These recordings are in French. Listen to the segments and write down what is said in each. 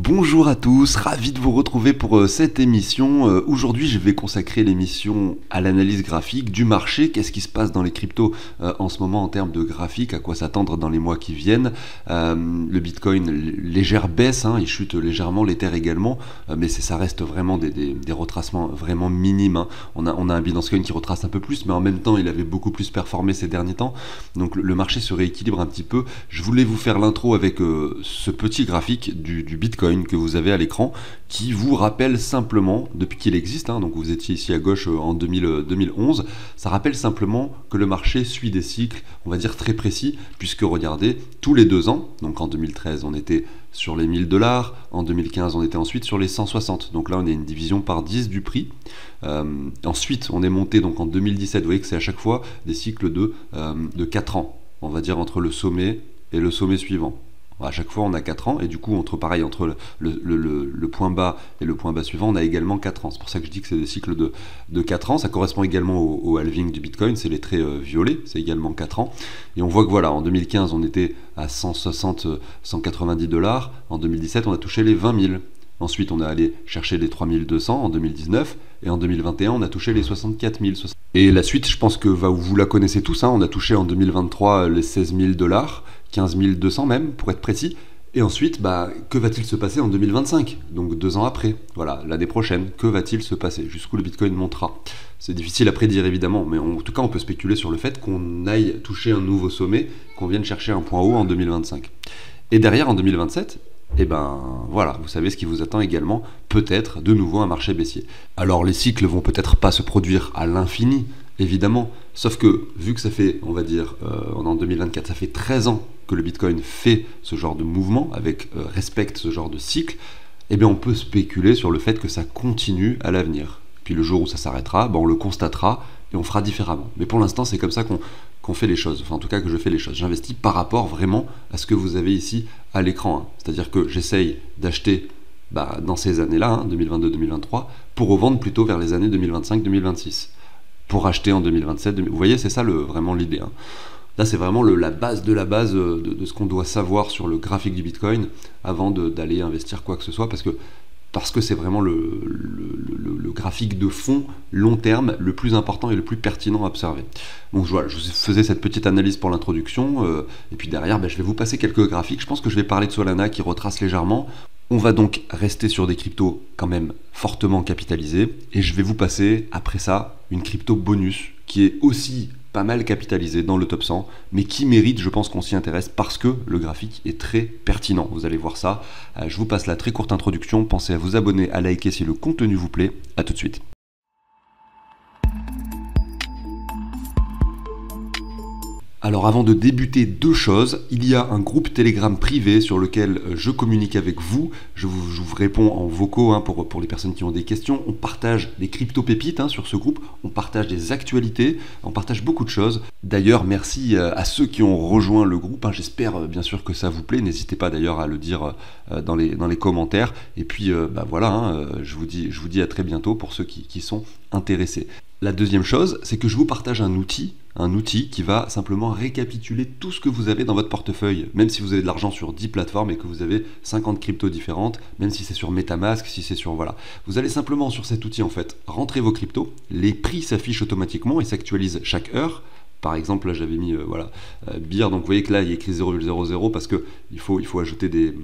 Bonjour à tous, ravi de vous retrouver pour cette émission. Aujourd'hui, je vais consacrer l'émission à l'analyse graphique du marché. Qu'est-ce qui se passe dans les cryptos en ce moment en termes de graphique, à quoi s'attendre dans les mois qui viennent. Le Bitcoin, légère baisse, il chute légèrement, l'Ether également, mais ça reste vraiment des retracements vraiment minimes. On a un Binance Coin qui retrace un peu plus, mais en même temps, il avait beaucoup plus performé ces derniers temps. Donc le marché se rééquilibre un petit peu. Je voulais vous faire l'intro avec ce petit graphique du Bitcoin que vous avez à l'écran, qui vous rappelle simplement, depuis qu'il existe, donc vous étiez ici à gauche en 2011, ça rappelle simplement que le marché suit des cycles, on va dire très précis, puisque regardez, tous les 2 ans, donc en 2013 on était sur les 1000 $, en 2015 on était ensuite sur les 160, donc là on a une division par 10 du prix. Ensuite on est monté donc en 2017, vous voyez que c'est à chaque fois des cycles de 4 ans, on va dire entre le sommet et le sommet suivant. À chaque fois, on a 4 ans, et du coup, entre le point bas et le point bas suivant, on a également 4 ans. C'est pour ça que je dis que c'est des cycles de 4 ans. Ça correspond également au halving du Bitcoin, c'est les traits violets, c'est également 4 ans. Et on voit que voilà, en 2015, on était à 160, 190 $. En 2017, on a touché les 20 000. Ensuite, on est allé chercher les 3200 en 2019, et en 2021, on a touché les 64 000. Et la suite, je pense que vous la connaissez tous, on a touché en 2023 les 16 000 $, 15 200 même, pour être précis. Et ensuite, que va-t-il se passer en 2025 ? Donc 2 ans après, voilà, l'année prochaine, que va-t-il se passer ? Jusqu'où le Bitcoin montera ? C'est difficile à prédire évidemment, mais en tout cas, on peut spéculer sur le fait qu'on aille toucher un nouveau sommet, qu'on vienne chercher un point haut en 2025. Et derrière, en 2027, voilà, vous savez ce qui vous attend également, peut-être de nouveau un marché baissier. Alors les cycles vont peut-être pas se produire à l'infini, évidemment, sauf que vu que ça fait, on va dire, on est en 2024, ça fait 13 ans que le Bitcoin fait ce genre de mouvement, respecte ce genre de cycle, on peut spéculer sur le fait que ça continue à l'avenir. Puis le jour où ça s'arrêtera, on le constatera et on fera différemment. Mais pour l'instant, c'est comme ça qu'on fait les choses, enfin en tout cas que je fais les choses. J'investis par rapport vraiment à ce que vous avez ici à l'écran. C'est-à-dire que j'essaye d'acheter dans ces années-là, 2022-2023, pour revendre plutôt vers les années 2025-2026. Pour acheter en 2027, vous voyez, c'est ça vraiment l'idée. Là, c'est vraiment la base de la base de ce qu'on doit savoir sur le graphique du Bitcoin avant d'aller investir quoi que ce soit, parce que c'est vraiment le graphique de fond, long terme, le plus important et le plus pertinent à observer. Donc voilà, je vous faisais cette petite analyse pour l'introduction, et puis derrière, je vais vous passer quelques graphiques. Je pense que je vais parler de Solana qui retrace légèrement. On va donc rester sur des cryptos quand même fortement capitalisés, et je vais vous passer, après ça, une crypto bonus qui est aussi pas mal capitalisée dans le top 100, mais qui mérite, je pense qu'on s'y intéresse parce que le graphique est très pertinent. Vous allez voir ça. Je vous passe la très courte introduction. Pensez à vous abonner, à liker si le contenu vous plaît. A tout de suite. Alors avant de débuter, 2 choses. Il y a un groupe Telegram privé sur lequel je communique avec vous. Je vous réponds en vocaux pour les personnes qui ont des questions. On partage des crypto-pépites sur ce groupe. On partage des actualités. On partage beaucoup de choses. D'ailleurs, merci à ceux qui ont rejoint le groupe. J'espère bien sûr que ça vous plaît. N'hésitez pas d'ailleurs à le dire dans les commentaires. Et puis voilà, je vous dis à très bientôt pour ceux qui sont intéressés. La deuxième chose, c'est que je vous partage un outil qui va simplement récapituler tout ce que vous avez dans votre portefeuille, même si vous avez de l'argent sur 10 plateformes et que vous avez 50 cryptos différentes, même si c'est sur MetaMask, si c'est sur... Voilà. Vous allez simplement sur cet outil, rentrer vos cryptos, les prix s'affichent automatiquement et s'actualisent chaque heure. Par exemple, là j'avais mis BIR, donc vous voyez que là il y a écrit 0,00 parce qu'il faut ajouter des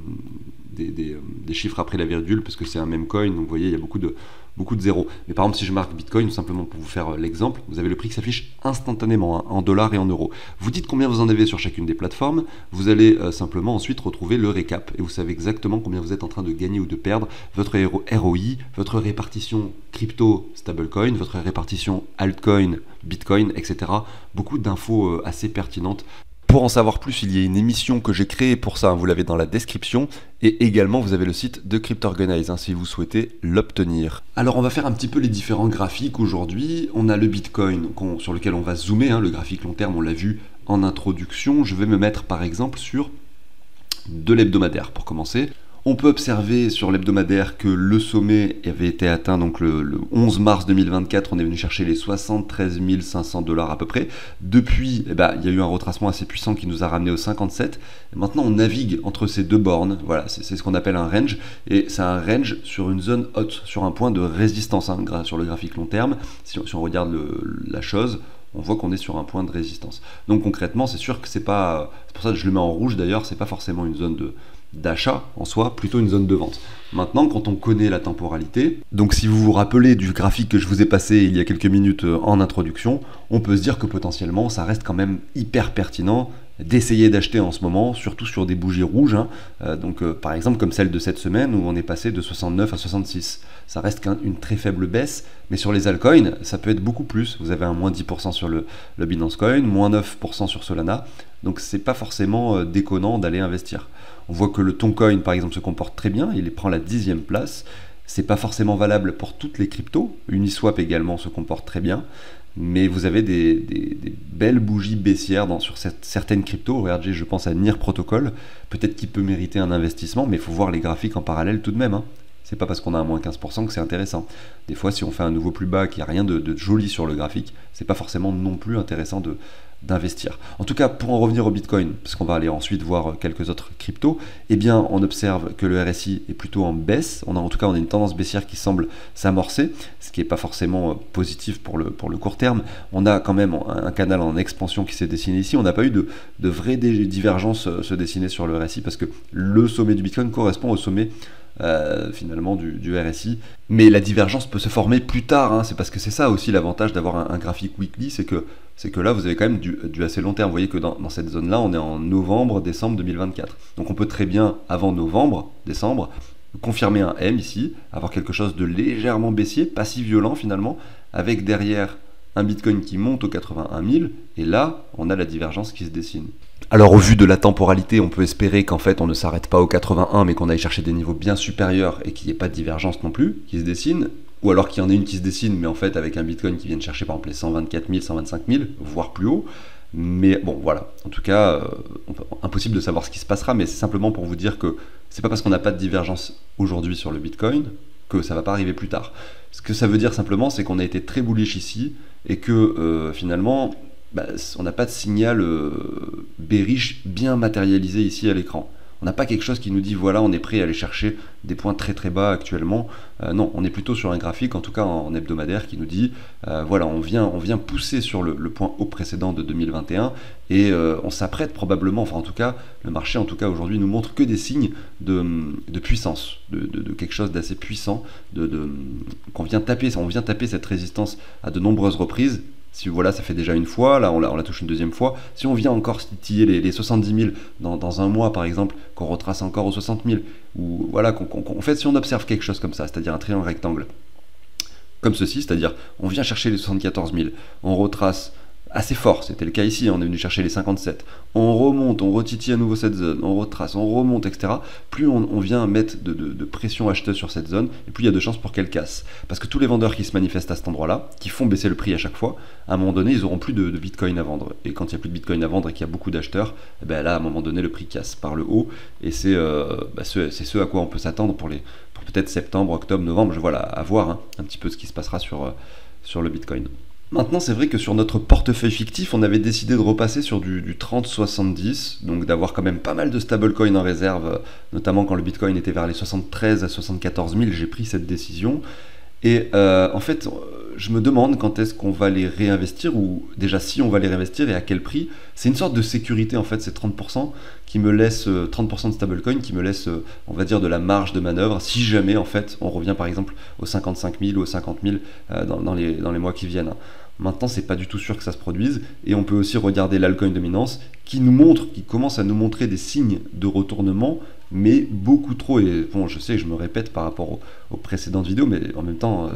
chiffres après la virgule parce que c'est un même coin, donc vous voyez il y a beaucoup de zéros. Mais par exemple si je marque Bitcoin, simplement pour vous faire l'exemple, vous avez le prix qui s'affiche instantanément en dollars et en euros. Vous dites combien vous en avez sur chacune des plateformes, vous allez simplement ensuite retrouver le récap et vous savez exactement combien vous êtes en train de gagner ou de perdre, votre ROI, votre répartition crypto stablecoin, votre répartition altcoin, Bitcoin, etc. Beaucoup d'infos assez pertinentes. Pour en savoir plus, il y a une émission que j'ai créée pour ça, vous l'avez dans la description, et également vous avez le site de Cryptorganize si vous souhaitez l'obtenir. Alors on va faire un petit peu les différents graphiques aujourd'hui. On a le Bitcoin sur lequel on va zoomer, le graphique long terme, on l'a vu en introduction. Je vais me mettre par exemple sur de l'hebdomadaire pour commencer. On peut observer sur l'hebdomadaire que le sommet avait été atteint donc le 11 mars 2024, on est venu chercher les 73 500 $ à peu près. Depuis, il y a eu un retracement assez puissant qui nous a ramené aux 57. Et maintenant, on navigue entre ces deux bornes. Voilà, c'est ce qu'on appelle un range. Et c'est un range sur une zone haute, sur un point de résistance, sur le graphique long terme. Si on regarde la chose, on voit qu'on est sur un point de résistance. Donc concrètement, c'est sûr que c'est pas... C'est pour ça que je le mets en rouge d'ailleurs, c'est pas forcément une zone d'achat en soi, plutôt une zone de vente. Maintenant, quand on connaît la temporalité, donc si vous vous rappelez du graphique que je vous ai passé il y a quelques minutes en introduction, on peut se dire que potentiellement, ça reste quand même hyper pertinent d'essayer d'acheter en ce moment, surtout sur des bougies rouges, par exemple comme celle de cette semaine où on est passé de 69 à 66. Ça reste une très faible baisse, mais sur les altcoins, ça peut être beaucoup plus. Vous avez un moins 10% sur le Binance Coin, moins 9% sur Solana, donc c'est pas forcément déconnant d'aller investir. On voit que le Toncoin par exemple se comporte très bien, il prend la 10e place. C'est pas forcément valable pour toutes les cryptos. Uniswap également se comporte très bien. Mais vous avez des belles bougies baissières sur certaines cryptos. Regardez, je pense à NIR Protocol. Peut-être qu'il peut mériter un investissement, mais il faut voir les graphiques en parallèle tout de même. C'est pas parce qu'on a un moins 15% que c'est intéressant. Des fois, si on fait un nouveau plus bas, qu'il n'y a rien de joli sur le graphique, c'est pas forcément non plus intéressant d'investir. En tout cas, pour en revenir au Bitcoin, parce qu'on va aller ensuite voir quelques autres cryptos, eh bien, on observe que le RSI est plutôt en baisse. En tout cas, on a une tendance baissière qui semble s'amorcer, ce qui n'est pas forcément positif pour le court terme. On a quand même un canal en expansion qui s'est dessiné ici. On n'a pas eu de vraies divergences se dessiner sur le RSI, parce que le sommet du Bitcoin correspond au sommet finalement du RSI, mais la divergence peut se former plus tard, c'est parce que c'est ça aussi l'avantage d'avoir un graphique weekly, c'est que là vous avez quand même du assez long terme. Vous voyez que dans cette zone là on est en novembre, décembre 2024, donc on peut très bien avant novembre, décembre confirmer un M ici, avoir quelque chose de légèrement baissier, pas si violent finalement, avec derrière un Bitcoin qui monte aux 81 000, et là on a la divergence qui se dessine. Alors au vu de la temporalité, on peut espérer qu'en fait on ne s'arrête pas au 81 mais qu'on aille chercher des niveaux bien supérieurs et qu'il n'y ait pas de divergence non plus qui se dessine, ou alors qu'il y en ait une qui se dessine mais en fait avec un Bitcoin qui vient de chercher par exemple les 124 000, 125 000, voire plus haut. Mais bon voilà, en tout cas impossible de savoir ce qui se passera, mais c'est simplement pour vous dire que c'est pas parce qu'on n'a pas de divergence aujourd'hui sur le Bitcoin que ça va pas arriver plus tard. Ce que ça veut dire simplement, c'est qu'on a été très bullish ici et que finalement on n'a pas de signal bearish bien matérialisé ici à l'écran. On n'a pas quelque chose qui nous dit voilà, on est prêt à aller chercher des points très très bas actuellement. Non, on est plutôt sur un graphique, en tout cas en hebdomadaire, qui nous dit voilà, on vient pousser sur le point haut précédent de 2021 et on s'apprête probablement, enfin en tout cas, le marché en tout cas aujourd'hui nous montre que des signes de puissance, de quelque chose d'assez puissant, on vient taper cette résistance à de nombreuses reprises. Si voilà, ça fait déjà une fois, là on la touche une deuxième fois. Si on vient encore titiller les 70 000 dans un mois par exemple, qu'on retrace encore aux 60 000, ou voilà, en fait si on observe quelque chose comme ça, c'est-à-dire un triangle rectangle, comme ceci, c'est-à-dire on vient chercher les 74 000, on retrace assez fort, c'était le cas ici, on est venu chercher les 57, on remonte, on retitille à nouveau cette zone, on retrace, on remonte, etc. Plus on vient mettre de pression acheteuse sur cette zone, et plus il y a de chances pour qu'elle casse. Parce que tous les vendeurs qui se manifestent à cet endroit-là, qui font baisser le prix à chaque fois, à un moment donné, ils n'auront plus de Bitcoin à vendre. Et quand il n'y a plus de Bitcoin à vendre et qu'il y a beaucoup d'acheteurs, là, à un moment donné, le prix casse par le haut, et c'est ce à quoi on peut s'attendre pour peut-être septembre, octobre, novembre, voilà, à voir un petit peu ce qui se passera sur le Bitcoin. Maintenant, c'est vrai que sur notre portefeuille fictif, on avait décidé de repasser sur du 30-70, donc d'avoir quand même pas mal de stablecoins en réserve, notamment quand le Bitcoin était vers les 73 à 74 000, j'ai pris cette décision. Et en fait, je me demande quand est-ce qu'on va les réinvestir, ou déjà si on va les réinvestir et à quel prix. C'est une sorte de sécurité en fait, ces 30% qui me laisse 30% de stablecoin qui me laisse, on va dire, de la marge de manœuvre si jamais en fait on revient par exemple aux 55 000 ou aux 50 000 dans les mois qui viennent. Maintenant, c'est pas du tout sûr que ça se produise, et on peut aussi regarder l'altcoin dominance qui commence à nous montrer des signes de retournement, mais beaucoup trop. Et bon, je sais, je me répète par rapport aux précédentes vidéos, mais en même temps,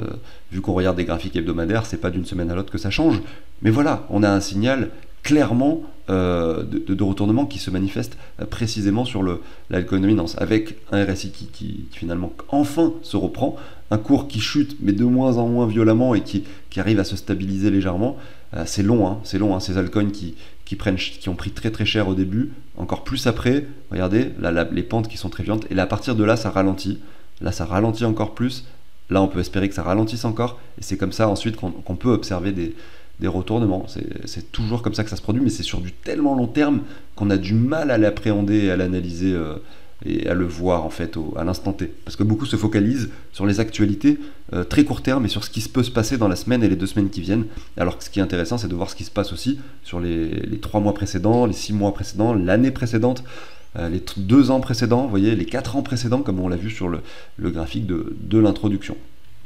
vu qu'on regarde des graphiques hebdomadaires, c'est pas d'une semaine à l'autre que ça change. Mais voilà, on a un signal clairement de retournement qui se manifeste précisément sur l'altcoin dominance, avec un RSI qui finalement enfin se reprend, un cours qui chute mais de moins en moins violemment et qui arrive à se stabiliser légèrement. C'est long, ces altcoins qui qui ont pris très très cher au début, encore plus après, regardez, là, les pentes qui sont très violentes, et là, à partir de là, ça ralentit. Là, ça ralentit encore plus. Là, on peut espérer que ça ralentisse encore, et c'est comme ça ensuite qu'on peut observer des retournements. C'est toujours comme ça que ça se produit, mais c'est sur du tellement long terme qu'on a du mal à l'appréhender et à l'analyser et à le voir en fait à l'instant T. Parce que beaucoup se focalisent sur les actualités très court terme et sur ce qui peut se passer dans la semaine et les 2 semaines qui viennent. Alors que ce qui est intéressant, c'est de voir ce qui se passe aussi sur les 3 mois précédents, les 6 mois précédents, l'année précédente, les 2 ans précédents, vous voyez, les 4 ans précédents, comme on l'a vu sur le graphique de l'introduction.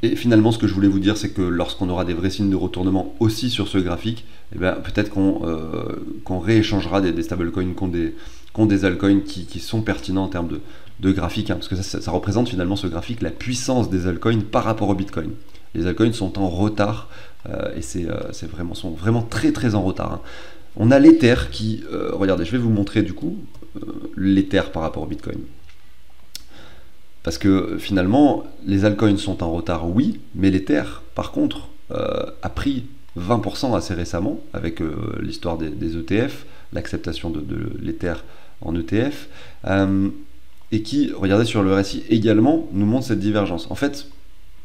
Et finalement, ce que je voulais vous dire, c'est que lorsqu'on aura des vrais signes de retournement aussi sur ce graphique, eh bien, peut-être qu'on rééchangera des stablecoins contre des altcoins qui sont pertinents en termes de graphique, hein, parce que ça représente finalement ce graphique, la puissance des altcoins par rapport au Bitcoin. Les altcoins sont en retard, et sont vraiment très très en retard. Hein. On a l'Ether qui... regardez, je vais vous montrer du coup l'Ether par rapport au Bitcoin. Parce que finalement, les altcoins sont en retard, oui, mais l'Ether, par contre, a pris 20% assez récemment, avec l'histoire des ETF, l'acceptation de l'Ether en ETF, et qui, regardez sur le RSI également, nous montre cette divergence. En fait,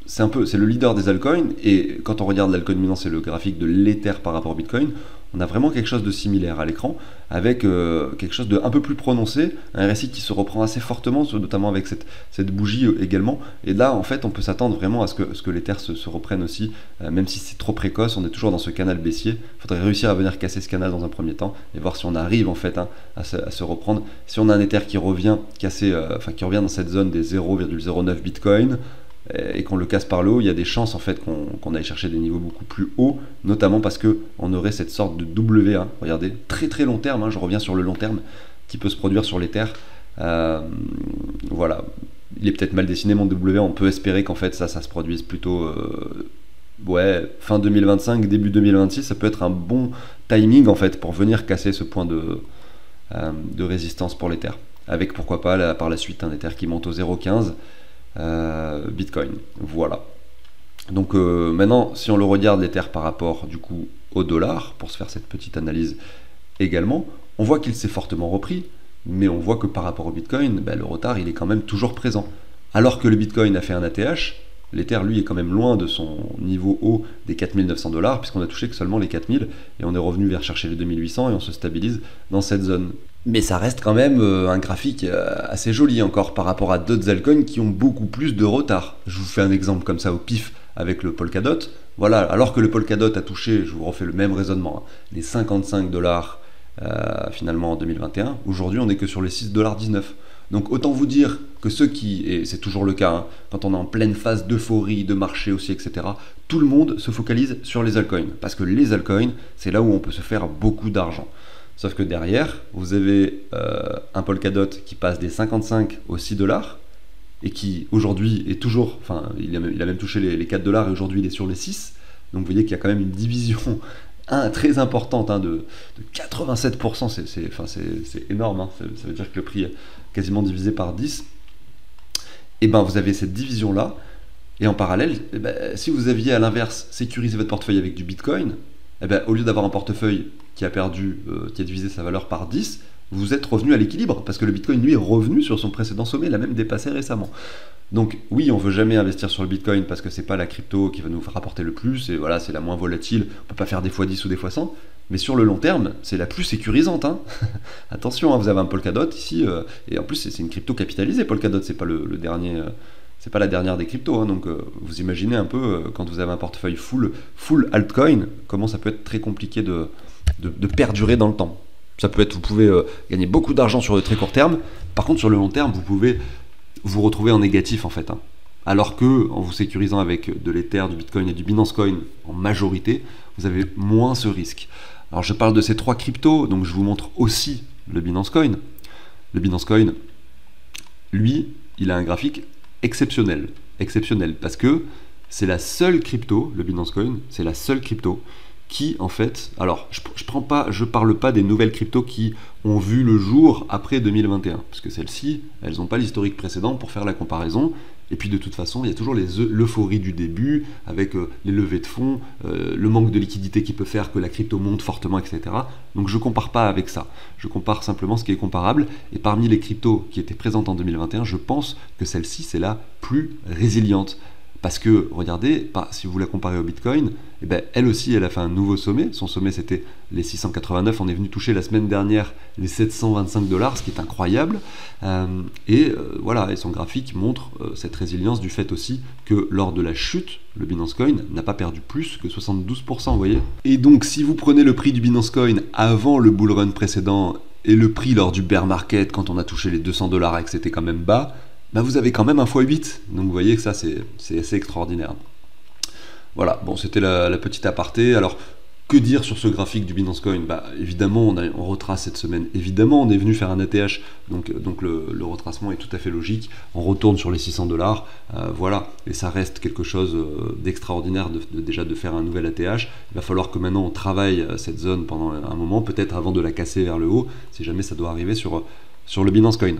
c'est le leader des altcoins, et quand on regarde l'altcoin dominant, c'est le graphique de l'Ether par rapport au Bitcoin, on a vraiment quelque chose de similaire à l'écran, avec quelque chose de un peu plus prononcé, un RSI qui se reprend assez fortement, notamment avec cette bougie également, et là en fait on peut s'attendre vraiment à ce que l'Ether se reprenne aussi, même si c'est trop précoce, on est toujours dans ce canal baissier, il faudrait réussir à venir casser ce canal dans un premier temps, et voir si on arrive en fait à se reprendre. Si on a un Ether qui revient qui revient dans cette zone des 0,09 Bitcoin, et qu'on le casse par le haut, il y a des chances en fait qu'on aille chercher des niveaux beaucoup plus hauts, notamment parce qu'on aurait cette sorte de W1, regardez, très très long terme, hein, je reviens sur le long terme, qui peut se produire sur l'Ether. Voilà, il est peut-être mal dessiné mon W1, on peut espérer qu'en fait ça se produise plutôt fin 2025, début 2026, ça peut être un bon timing en fait pour venir casser ce point de résistance pour l'Ether, avec pourquoi pas par la suite un Ether qui monte au 0,15 Bitcoin. Voilà. Donc maintenant, si on le regarde l'Ether par rapport du coup au dollar, pour se faire cette petite analyse également, on voit qu'il s'est fortement repris, mais on voit que par rapport au Bitcoin, le retard il est quand même toujours présent. Alors que le Bitcoin a fait un ATH, l'Ether lui est quand même loin de son niveau haut des 4900 $, puisqu'on a touché que seulement les 4000, et on est revenu vers chercher les 2800 et on se stabilise dans cette zone. Mais ça reste quand même un graphique assez joli encore par rapport à d'autres altcoins qui ont beaucoup plus de retard. Je vous fais un exemple comme ça au pif avec le Polkadot. Voilà, alors que le Polkadot a touché, je vous refais le même raisonnement, hein, les 55 $ finalement en 2021, aujourd'hui on n'est que sur les 6,19 $. Donc autant vous dire que et c'est toujours le cas, hein, quand on est en pleine phase d'euphorie, de marché aussi, etc., tout le monde se focalise sur les altcoins. Parce que les altcoins, c'est là où on peut se faire beaucoup d'argent. Sauf que derrière, vous avez un Polkadot qui passe des 55 aux 6 $, et qui aujourd'hui est toujours, il a même touché les 4 $ et aujourd'hui il est sur les 6. Donc vous voyez qu'il y a quand même une division très importante, hein, de 87%, c'est énorme, hein, ça veut dire que le prix est quasiment divisé par 10. Et ben vous avez cette division-là, et en parallèle, si vous aviez à l'inverse sécurisé votre portefeuille avec du Bitcoin, au lieu d'avoir un portefeuille qui a divisé sa valeur par 10, vous êtes revenu à l'équilibre, parce que le Bitcoin, lui, est revenu sur son précédent sommet, il a même dépassé récemment. Donc oui, on ne veut jamais investir sur le Bitcoin, parce que c'est pas la crypto qui va nous rapporter le plus, et voilà, c'est la moins volatile, on ne peut pas faire des x10 ou des x100, mais sur le long terme, c'est la plus sécurisante. Hein. Attention, hein, vous avez un Polkadot ici, et en plus c'est une crypto capitalisée, Polkadot, c'est pas le dernier... c'est pas la dernière des cryptos, hein, donc vous imaginez un peu, quand vous avez un portefeuille full altcoin, comment ça peut être très compliqué de perdurer dans le temps. Vous pouvez gagner beaucoup d'argent sur le très court terme, par contre sur le long terme, vous pouvez vous retrouver en négatif en fait. Hein. Alors que, en vous sécurisant avec de l'Ether, du Bitcoin et du Binance Coin en majorité, vous avez moins ce risque. Alors je parle de ces 3 cryptos, donc je vous montre aussi le Binance Coin. Le Binance Coin, lui, il a un graphique exceptionnel, parce que c'est la seule crypto, le Binance Coin, c'est la seule crypto qui en fait, alors je parle pas des nouvelles cryptos qui ont vu le jour après 2021, parce que celles-ci, elles n'ont pas l'historique précédent pour faire la comparaison, et puis de toute façon, il y a toujours l'euphorie du début, avec les levées de fonds, le manque de liquidité qui peut faire que la crypto monte fortement, etc. Donc je compare pas avec ça, je compare simplement ce qui est comparable, et parmi les cryptos qui étaient présentes en 2021, je pense que celle-ci, c'est la plus résiliente. Parce que, regardez, si vous la comparez au Bitcoin, eh ben, elle aussi, elle a fait un nouveau sommet. Son sommet, c'était les 689. On est venu toucher la semaine dernière les 725 $, ce qui est incroyable. Voilà, et son graphique montre cette résilience du fait aussi que lors de la chute, le Binance Coin n'a pas perdu plus que 72%, vous voyez. Et donc, si vous prenez le prix du Binance Coin avant le bull run précédent et le prix lors du bear market, quand on a touché les 200 $ et que c'était quand même bas, bah vous avez quand même un x8, donc vous voyez que ça c'est assez extraordinaire. Voilà, bon c'était la petite aparté. Alors que dire sur ce graphique du Binance Coin? Bah évidemment on retrace cette semaine, évidemment on est venu faire un ATH, donc le retracement est tout à fait logique, on retourne sur les 600 $, voilà, et ça reste quelque chose d'extraordinaire déjà de faire un nouvel ATH. Il va falloir que maintenant on travaille cette zone pendant un moment, peut-être avant de la casser vers le haut, si jamais ça doit arriver sur le Binance Coin.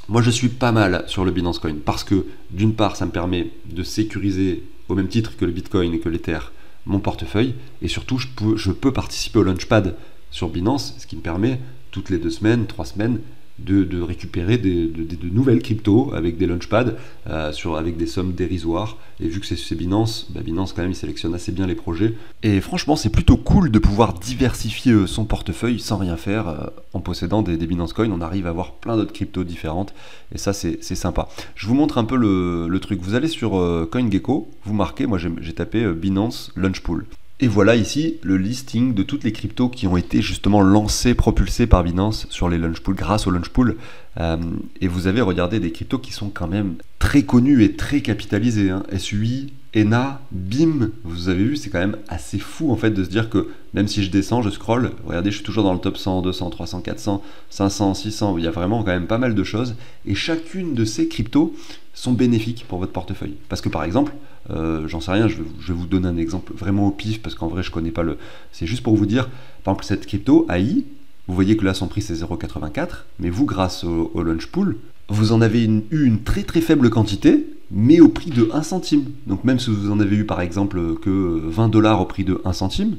Moi, je suis pas mal sur le Binance Coin parce que, d'une part, ça me permet de sécuriser, au même titre que le Bitcoin et que l'Ether, mon portefeuille. Et surtout, je peux participer au Launchpad sur Binance, ce qui me permet, toutes les 2 semaines, 3 semaines, de récupérer de nouvelles cryptos avec des launchpads, avec des sommes dérisoires. Et vu que c'est Binance, Binance quand même il sélectionne assez bien les projets. Et franchement c'est plutôt cool de pouvoir diversifier son portefeuille sans rien faire en possédant des Binance Coin. On arrive à avoir plein d'autres cryptos différentes et ça c'est sympa. Je vous montre un peu le truc. Vous allez sur CoinGecko, vous marquez, moi j'ai tapé Binance Launchpool. Et voilà ici le listing de toutes les cryptos qui ont été justement lancées, propulsées par Binance sur les launchpools, grâce au launchpool. Et vous avez regardé des cryptos qui sont quand même très connus et très capitalisés. Hein. SUI, ENA, BIM, vous avez vu, c'est quand même assez fou en fait de se dire que même si je descends, je scroll, regardez, je suis toujours dans le top 100, 200, 300, 400, 500, 600, il y a vraiment quand même pas mal de choses. Et chacune de ces cryptos sont bénéfiques pour votre portefeuille. Parce que par exemple, j'en sais rien, je vais vous donner un exemple vraiment au pif, parce qu'en vrai je connais pas le... C'est juste pour vous dire, par exemple cette crypto, AI, vous voyez que là son prix c'est 0,84, mais vous grâce au launchpool, vous en avez eu une très très faible quantité, mais au prix de 1 centime. Donc même si vous en avez eu par exemple que 20 $ au prix de 1 centime,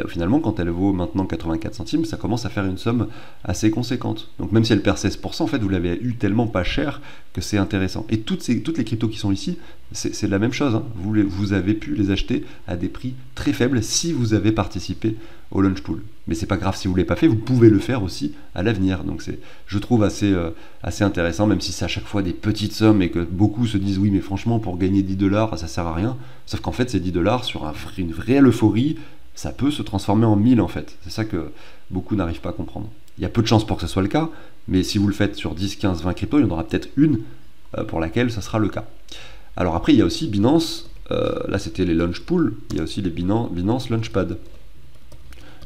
finalement quand elle vaut maintenant 84 centimes, ça commence à faire une somme assez conséquente. Donc même si elle perd 16%, en fait vous l'avez eu tellement pas cher que c'est intéressant. Et toutes les cryptos qui sont ici, c'est la même chose. Hein. Vous avez pu les acheter à des prix très faibles si vous avez participé au launchpool. Mais c'est pas grave si vous ne l'avez pas fait, vous pouvez le faire aussi à l'avenir. Donc je trouve assez intéressant, même si c'est à chaque fois des petites sommes et que beaucoup se disent oui mais franchement pour gagner 10 $ ça sert à rien. Sauf qu'en fait ces 10 $ sur une réelle euphorie, ça peut se transformer en 1000 en fait. C'est ça que beaucoup n'arrivent pas à comprendre. Il y a peu de chances pour que ce soit le cas, mais si vous le faites sur 10, 15, 20 cryptos, il y en aura peut-être une pour laquelle ça sera le cas. Alors après, il y a aussi Binance, là c'était les launch pools, il y a aussi les Binance Launchpad.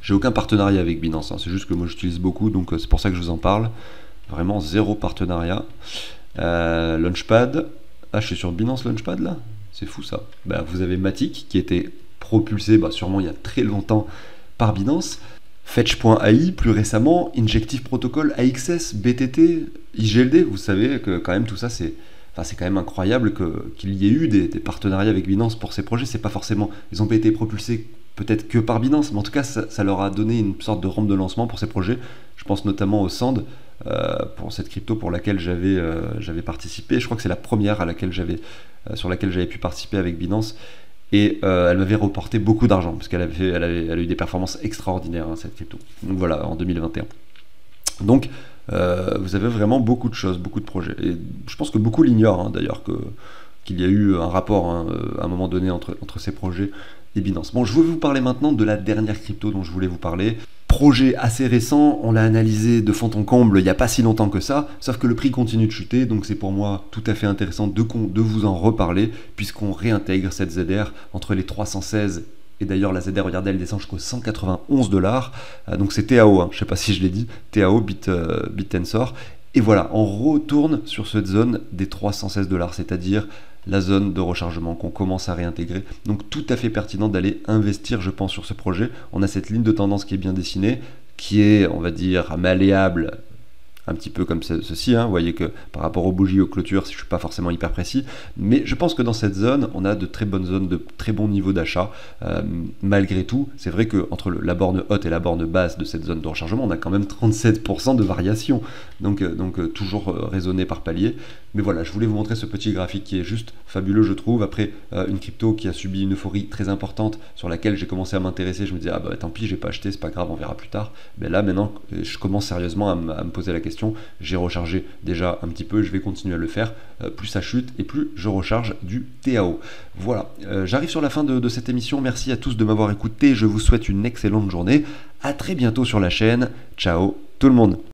J'ai aucun partenariat avec Binance, hein, c'est juste que moi j'utilise beaucoup, donc c'est pour ça que je vous en parle. Vraiment zéro partenariat. Launchpad, je suis sur Binance Launchpad là, c'est fou ça. Vous avez Matic qui était propulsé sûrement il y a très longtemps par Binance, Fetch.ai plus récemment, Injective Protocol, AXS, BTT, IGLD, vous savez que quand même tout ça c'est quand même incroyable qu'il y ait eu des partenariats avec Binance pour ces projets. C'est pas forcément, ils n'ont pas été propulsés peut-être que par Binance, mais en tout cas ça leur a donné une sorte de rampe de lancement pour ces projets. Je pense notamment au Sand, pour cette crypto pour laquelle j'avais participé. Je crois que c'est la première sur laquelle j'avais pu participer avec Binance. Et elle m'avait reporté beaucoup d'argent, parce qu'elle a eu des performances extraordinaires, hein, cette crypto. Donc voilà, en 2021. Donc, vous avez vraiment beaucoup de choses, beaucoup de projets. Et je pense que beaucoup l'ignorent, hein, d'ailleurs, qu'il y a eu un rapport, hein, à un moment donné entre ces projets et Binance. Bon, je vais vous parler maintenant de la dernière crypto dont je voulais vous parler. Projet assez récent, on l'a analysé de fond en comble il n'y a pas si longtemps que ça, sauf que le prix continue de chuter, donc c'est pour moi tout à fait intéressant de vous en reparler, puisqu'on réintègre cette ZR entre les 316, et d'ailleurs la ZR, regardez, elle descend jusqu'aux 191 $, donc c'est TAO, hein, je ne sais pas si je l'ai dit, TAO, BitTensor, Et voilà, on retourne sur cette zone des 316 $, c'est-à-dire la zone de rechargement qu'on commence à réintégrer. Donc tout à fait pertinent d'aller investir, je pense, sur ce projet. On a cette ligne de tendance qui est bien dessinée, qui est, on va dire, malléable, un petit peu comme ceci, hein. Vous voyez que par rapport aux bougies, aux clôtures, je ne suis pas forcément hyper précis, mais je pense que dans cette zone, on a de très bonnes zones, de très bons niveaux d'achat. Malgré tout, c'est vrai qu'entre la borne haute et la borne basse de cette zone de rechargement, on a quand même 37% de variation, donc toujours raisonné par palier. Mais voilà, je voulais vous montrer ce petit graphique qui est juste fabuleux, je trouve. Après, une crypto qui a subi une euphorie très importante, sur laquelle j'ai commencé à m'intéresser, je me disais, ah bah tant pis, j'ai pas acheté, c'est pas grave, on verra plus tard. Mais là, maintenant, je commence sérieusement à me poser la question. J'ai rechargé déjà un petit peu, je vais continuer à le faire. Plus ça chute et plus je recharge du TAO. Voilà, j'arrive sur la fin de cette émission. Merci à tous de m'avoir écouté. Je vous souhaite une excellente journée. À très bientôt sur la chaîne. Ciao tout le monde.